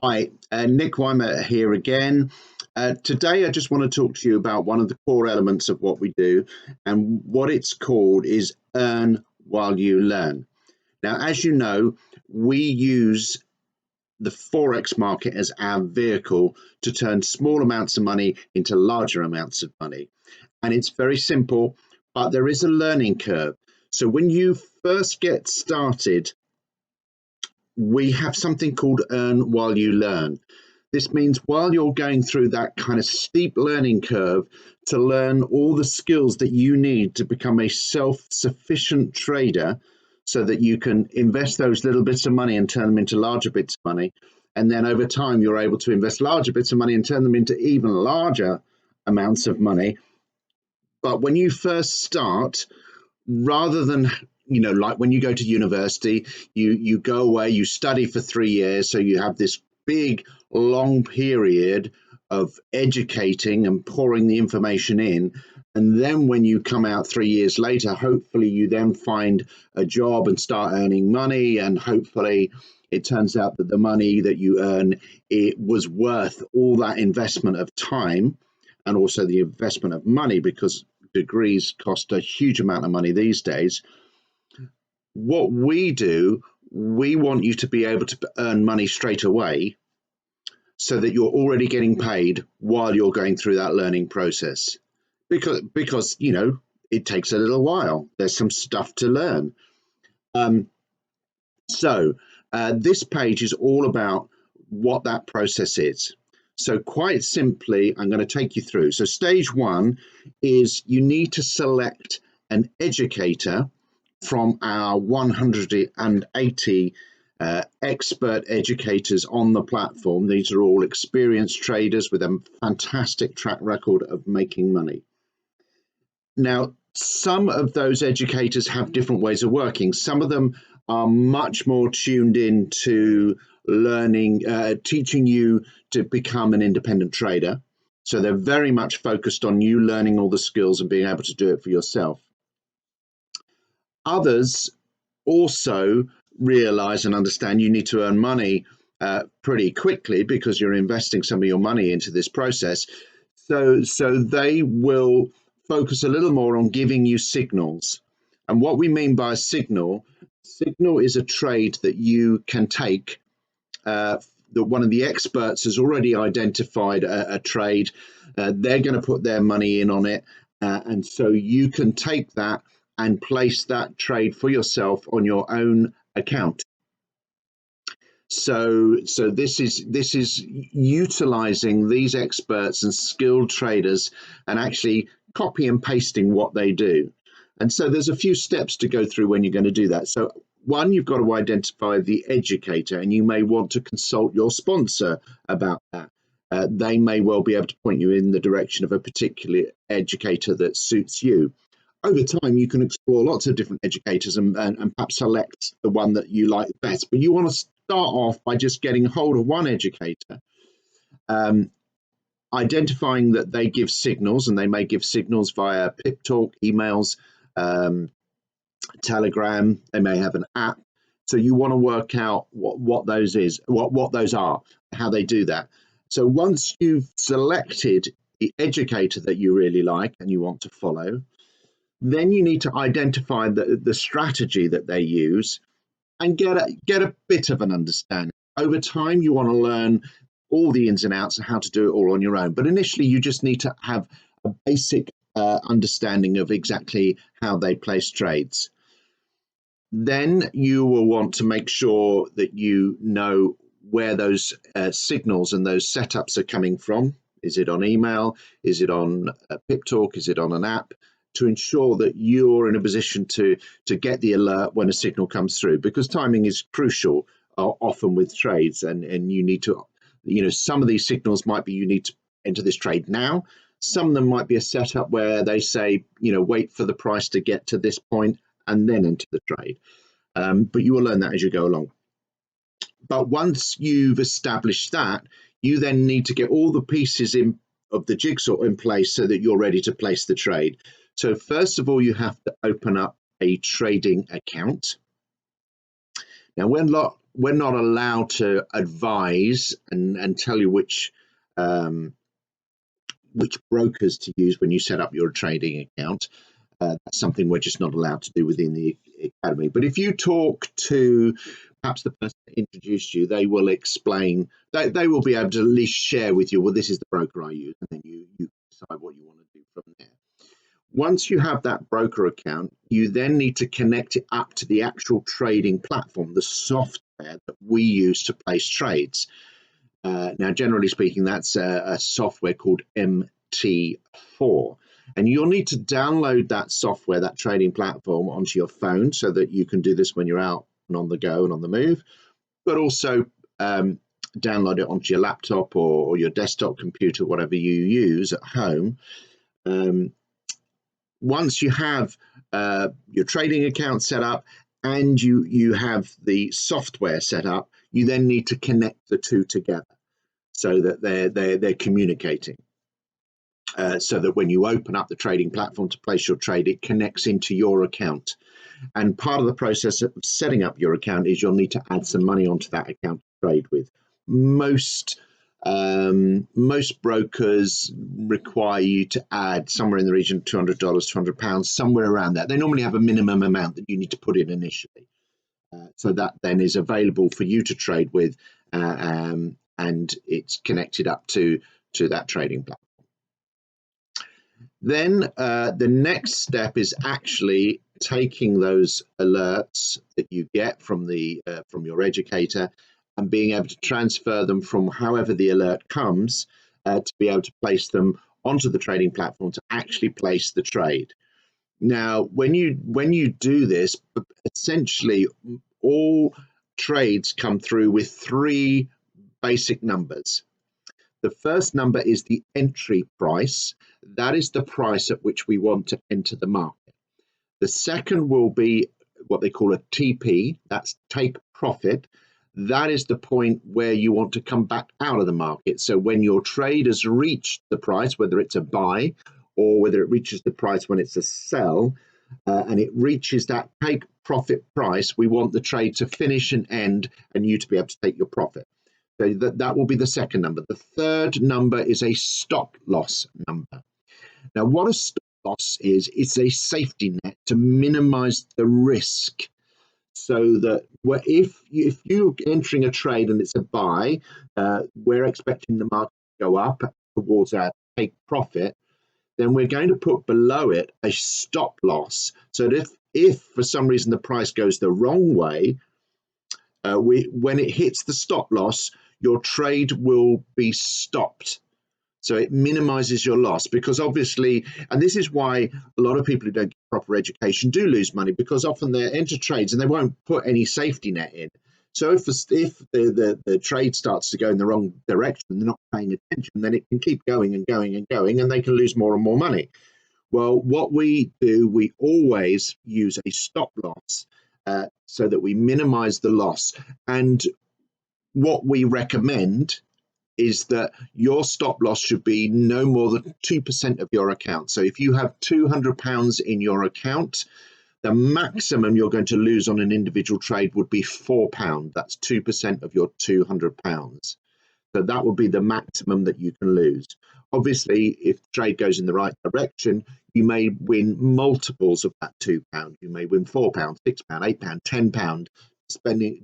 Hi, Nick Weimer here again. Today, I just want to talk to you about one of the core elements of what we do, and what it's called is earn while you learn. Now, as you know, we use the Forex market as our vehicle to turn small amounts of money into larger amounts of money. And it's very simple, but there is a learning curve. So when you first get started, we have something called earn while you learn. This means while you're going through that kind of steep learning curve to learn all the skills that you need to become a self-sufficient trader so that you can invest those little bits of money and turn them into larger bits of money. And then over time, you're able to invest larger bits of money and turn them into even larger amounts of money. But when you first start, rather than like when you go to university, you go away, you study for 3 years, so you have this big long period of educating and pouring the information in, and then when you come out 3 years later, hopefully you then find a job and start earning money, and hopefully it turns out that the money that you earn, it was worth all that investment of time and also the investment of money, because degrees cost a huge amount of money these days. What we do, we want you to be able to earn money straight away so that you're already getting paid while you're going through that learning process. Because it takes a little while. There's some stuff to learn. Um, so this page is all about what that process is. So quite simply, I'm going to take you through. So stage one is you need to select an educator from our 180 expert educators on the platform. These are all experienced traders with a fantastic track record of making money. Now, some of those educators have different ways of working. Some of them are much more tuned into learning, teaching you to become an independent trader. So they're very much focused on you learning all the skills and being able to do it for yourself. Others also realize and understand you need to earn money pretty quickly because you're investing some of your money into this process. So they will focus a little more on giving you signals. And what we mean by a signal is a trade that you can take, that one of the experts has already identified a trade. They're going to put their money in on it. And so you can take that and place that trade for yourself on your own account. So this is utilizing these experts and skilled traders and actually copy and pasting what they do. And so there's a few steps to go through when you're going to do that. So one, you've got to identify the educator, and you may want to consult your sponsor about that. They may well be able to point you in the direction of a particular educator that suits you. Over time, you can explore lots of different educators and perhaps select the one that you like best. But you want to start off by just getting hold of one educator, identifying that they give signals, and they may give signals via Pip Talk, emails, Telegram. They may have an app. So you want to work out what those is, what those are, how they do that. So once you've selected the educator that you really like and you want to follow, then you need to identify the strategy that they use and get a bit of an understanding. Over time, you want to learn all the ins and outs and how to do it all on your own. But initially, you just need to have a basic understanding of exactly how they place trades. Then you will want to make sure that you know where those signals and those setups are coming from. Is it on email? Is it on Pip Talk? Is it on an app? To ensure that you're in a position to get the alert when a signal comes through, because timing is crucial often with trades, and you need to, some of these signals might be you need to enter this trade now. Some of them might be a setup where they say, wait for the price to get to this point and then enter the trade. But you will learn that as you go along. But once you've established that, you then need to get all the pieces of the jigsaw in place so that you're ready to place the trade. So first of all, you have to open up a trading account. Now, when not allowed to advise and tell you which brokers to use when you set up your trading account. That's something we're just not allowed to do within the academy. But if you talk to perhaps the person that introduced you, they will explain, they will be able to at least share with you, well, this is the broker I use, and then you decide what you want to do from there. Once you have that broker account, you then need to connect it up to the actual trading platform, the software that we use to place trades. Now, generally speaking, that's a software called MT4. And you'll need to download that software, that trading platform, onto your phone so that you can do this when you're out and on the go and on the move, but also download it onto your laptop or your desktop computer, whatever you use at home. Once you have your trading account set up and you have the software set up, you then need to connect the two together so that they're communicating. So that when you open up the trading platform to place your trade, it connects into your account. And part of the process of setting up your account is you'll need to add some money onto that account to trade with. Most brokers require you to add somewhere in the region of $200, £200, somewhere around that. They normally have a minimum amount that you need to put in initially. So that then is available for you to trade with, and it's connected up to that trading platform. Then the next step is actually taking those alerts that you get from your educator and being able to transfer them from however the alert comes to be able to place them onto the trading platform to actually place the trade. Now, when you do this, essentially all trades come through with three basic numbers. The first number is the entry price. That is the price at which we want to enter the market. The second will be what they call a TP, that's take profit. That is the point where you want to come back out of the market. So when your trade has reached the price, whether it's a buy or whether it reaches the price when it's a sell, and it reaches that take profit price, we want the trade to finish and end and you to be able to take your profit. So that will be the second number. The third number is a stop loss number. Now, what a stop loss is, it's a safety net to minimize the risk. So that if you're entering a trade and it's a buy, we're expecting the market to go up towards our take profit, then we're going to put below it a stop loss. So that if for some reason the price goes the wrong way, when it hits the stop loss, your trade will be stopped. So it minimizes your loss, because obviously, and this is why a lot of people who don't get proper education do lose money, because often they enter trades and they won't put any safety net in. So if the trade starts to go in the wrong direction, they're not paying attention, then it can keep going and going and going, and they can lose more and more money. Well, what we do, we always use a stop loss so that we minimize the loss. And what we recommend is that your stop loss should be no more than 2% of your account. So if you have £200 in your account, the maximum you're going to lose on an individual trade would be £4. That's 2% of your £200. So that would be the maximum that you can lose. Obviously, if the trade goes in the right direction, you may win multiples of that £2. You may win £4, £6, £8, £10,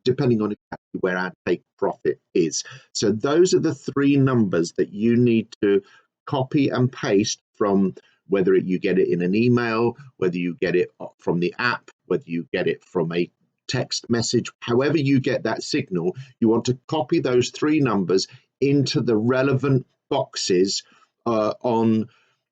depending on exactly where our take profit is. So those are the three numbers that you need to copy and paste from, whether you get it in an email, whether you get it from the app, whether you get it from a text message, however you get that signal, you want to copy those three numbers into the relevant boxes on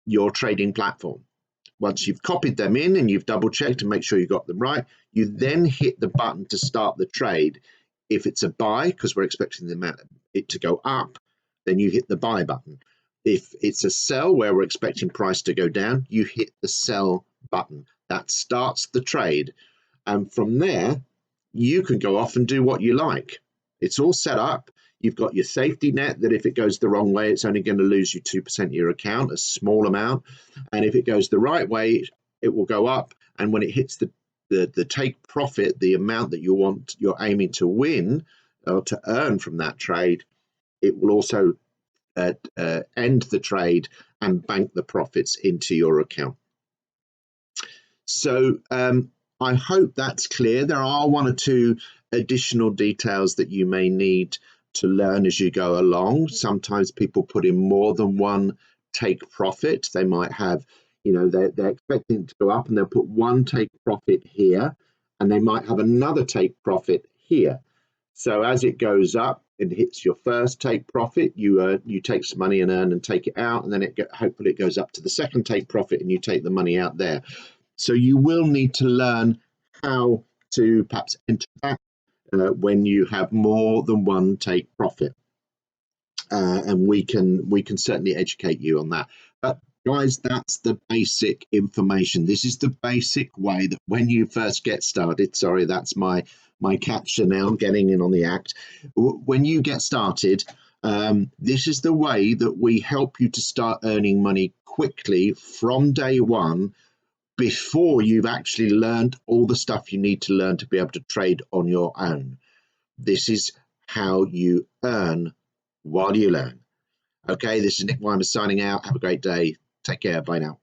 your trading platform. Once you've copied them in and you've double checked and make sure you got them right, you then hit the button to start the trade. If it's a buy, because we're expecting it to go up, then you hit the buy button. If it's a sell, where we're expecting price to go down, you hit the sell button. That starts the trade. And from there, you can go off and do what you like. It's all set up. You've got your safety net that if it goes the wrong way, it's only going to lose you 2% of your account, a small amount. And if it goes the right way, it will go up. And when it hits the the take profit, the amount that you're aiming to win or to earn from that trade, it will also end the trade and bank the profits into your account. So I hope that's clear. There are one or two additional details that you may need to learn as you go along. Sometimes people put in more than one take profit. They might have, they're expecting it to go up and they'll put one take profit here, and they might have another take profit here. So as it goes up and hits your first take profit, you take some money and earn and take it out, and then hopefully it goes up to the second take profit and you take the money out there. So you will need to learn how to perhaps enter that when you have more than one take profit, and we can certainly educate you on that. But guys, that's the basic information. This is the basic way that when you first get started, sorry, that's my capture now, I'm getting in on the act. When you get started, this is the way that we help you to start earning money quickly from day one, before you've actually learned all the stuff you need to learn to be able to trade on your own. This is how you earn while you learn. Okay, this is Nick Weimer signing out. Have a great day. Take care. Bye now.